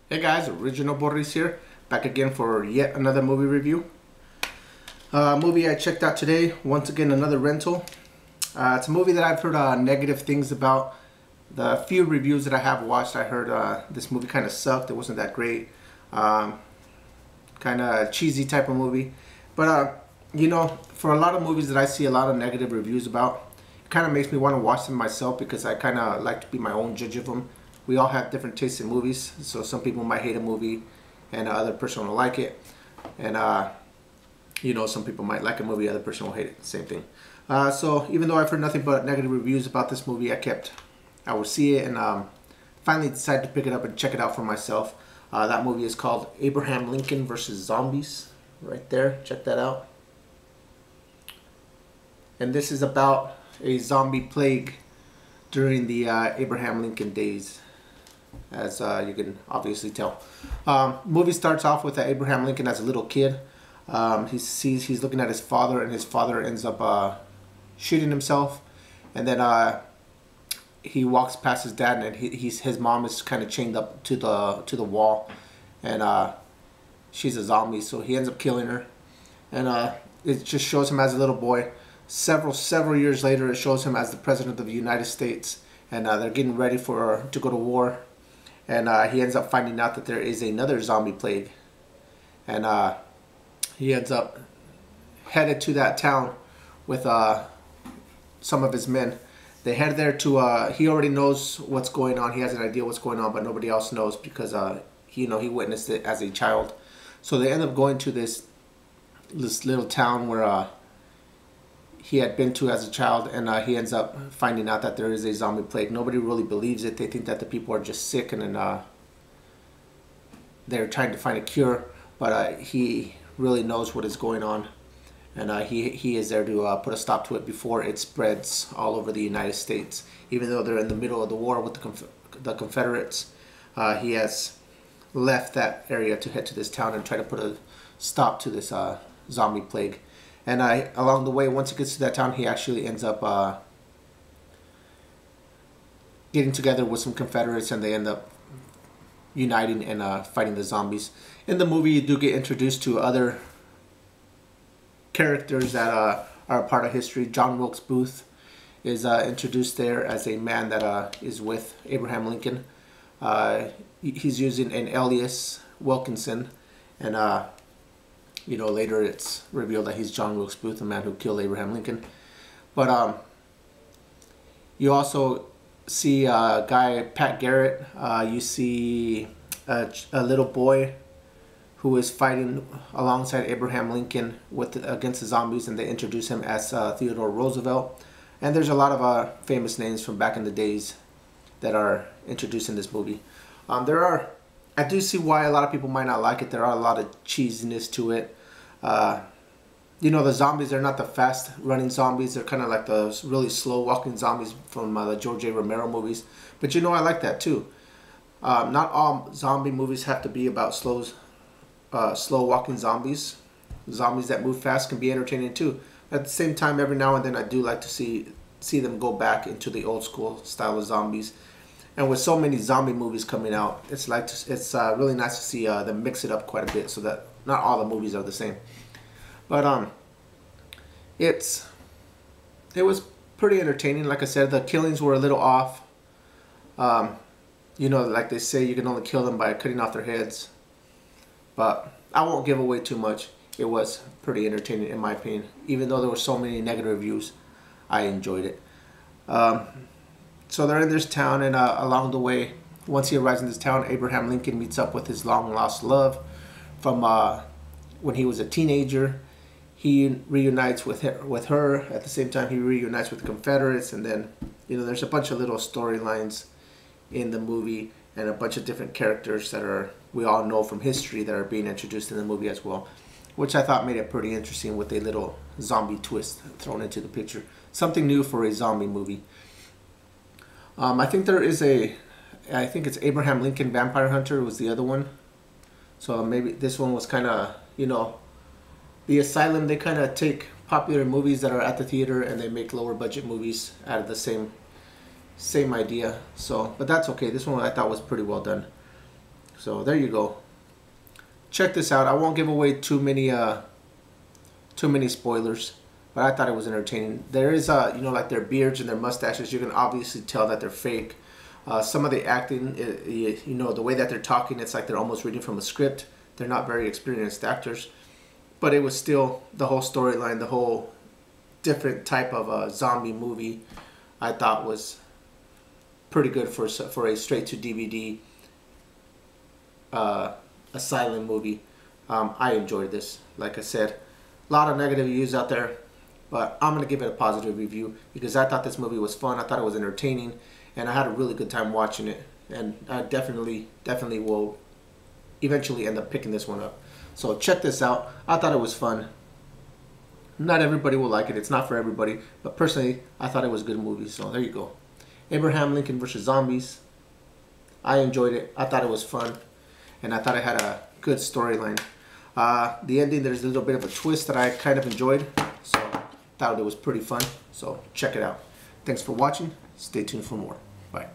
Hey guys, Original Boris here, back again for yet another movie review. Movie I checked out today, once again another rental. It's a movie that I've heard negative things about. The few reviews that I have watched, I heard this movie kind of sucked, it wasn't that great. Kind of cheesy type of movie. But, for a lot of movies that I see a lot of negative reviews about, it kind of makes me want to watch them myself because I kind of like to be my own judge of them. We all have different tastes in movies, so some people might hate a movie and other person will like it. And, some people might like a movie, other person will hate it, same thing. So even though I've heard nothing but negative reviews about this movie, I will see it and finally decided to pick it up and check it out for myself. That movie is called Abraham Lincoln versus Zombies, right there, check that out. And this is about a zombie plague during the Abraham Lincoln days, as you can obviously tell. Movie starts off with Abraham Lincoln as a little kid. He's looking at his father, and his father ends up shooting himself. And then he walks past his dad, and his mom is kind of chained up to the wall, and she's a zombie, so he ends up killing her. And it just shows him as a little boy. Several years later, it shows him as the president of the United States, and they're getting ready to go to war. And he ends up finding out that there is another zombie plague. And he ends up headed to that town with some of his men. They head there to, he already knows what's going on. He has an idea what's going on, but nobody else knows because, he witnessed it as a child. So they end up going to this little town where he had been to as a child, and he ends up finding out that there is a zombie plague. Nobody really believes it. They think that the people are just sick, and then they're trying to find a cure, but he really knows what is going on, and he is there to put a stop to it before it spreads all over the United States. Even though they're in the middle of the war with the Confederates, he has left that area to head to this town and try to put a stop to this zombie plague. And along the way, once he gets to that town, he actually ends up getting together with some Confederates, and they end up uniting and fighting the zombies. In the movie, you do get introduced to other characters that are a part of history. John Wilkes Booth is introduced there as a man that is with Abraham Lincoln. He's using an alias, Wilkinson, and later it's revealed that he's John Wilkes Booth, the man who killed Abraham Lincoln. But you also see a guy, Pat Garrett. You see a little boy who is fighting alongside Abraham Lincoln against the zombies, and they introduce him as Theodore Roosevelt. And there's a lot of famous names from back in the days that are introduced in this movie. I do see why a lot of people might not like it. There are a lot of cheesiness to it. The zombies are not the fast running zombies. They're kind of like the really slow walking zombies from the George A. Romero movies. But I like that too. Not all zombie movies have to be about slow walking zombies. Zombies that move fast can be entertaining too. At the same time, every now and then I do like to see them go back into the old school style of zombies. And with so many zombie movies coming out, it's really nice to see them mix it up quite a bit so that not all the movies are the same. But it was pretty entertaining. Like I said, the killings were a little off. Like they say, you can only kill them by cutting off their heads. But I won't give away too much. It was pretty entertaining in my opinion. Even though there were so many negative reviews, I enjoyed it. So they're in this town, and along the way, once he arrives in this town, Abraham Lincoln meets up with his long-lost love from when he was a teenager. He reunites with her. At the same time, he reunites with the Confederates, and then there's a bunch of little storylines in the movie, and a bunch of different characters that we all know from history that are being introduced in the movie as well, which I thought made it pretty interesting with a little zombie twist thrown into the picture. Something new for a zombie movie. I think it's Abraham Lincoln Vampire Hunter was the other one. So maybe this one was kind of, the Asylum, they kind of take popular movies that are at the theater and they make lower budget movies out of the same idea. So, but that's okay. This one I thought was pretty well done. So there you go. Check this out. I won't give away too many spoilers, but I thought it was entertaining. There is you know, like their beards and their mustaches, you can obviously tell that they're fake. Some of the acting, you know, the way that they're talking, it's like they're almost reading from a script. They're not very experienced actors, but it was still the whole storyline, the whole different type of zombie movie, I thought was pretty good for a straight to DVD a silent movie. I enjoyed this. Like I said, a lot of negative reviews out there, but I'm gonna give it a positive review because I thought this movie was fun. I thought it was entertaining, and I had a really good time watching it. And I definitely will eventually end up picking this one up. So check this out. I thought it was fun. Not everybody will like it. It's not for everybody, but personally, I thought it was a good movie. So there you go. Abraham Lincoln versus Zombies. I enjoyed it. I thought it was fun, and I thought it had a good storyline. The ending, there's a little bit of a twist that I kind of enjoyed, so thought it was pretty fun. So check it out. Thanks for watching. Stay tuned for more. Bye.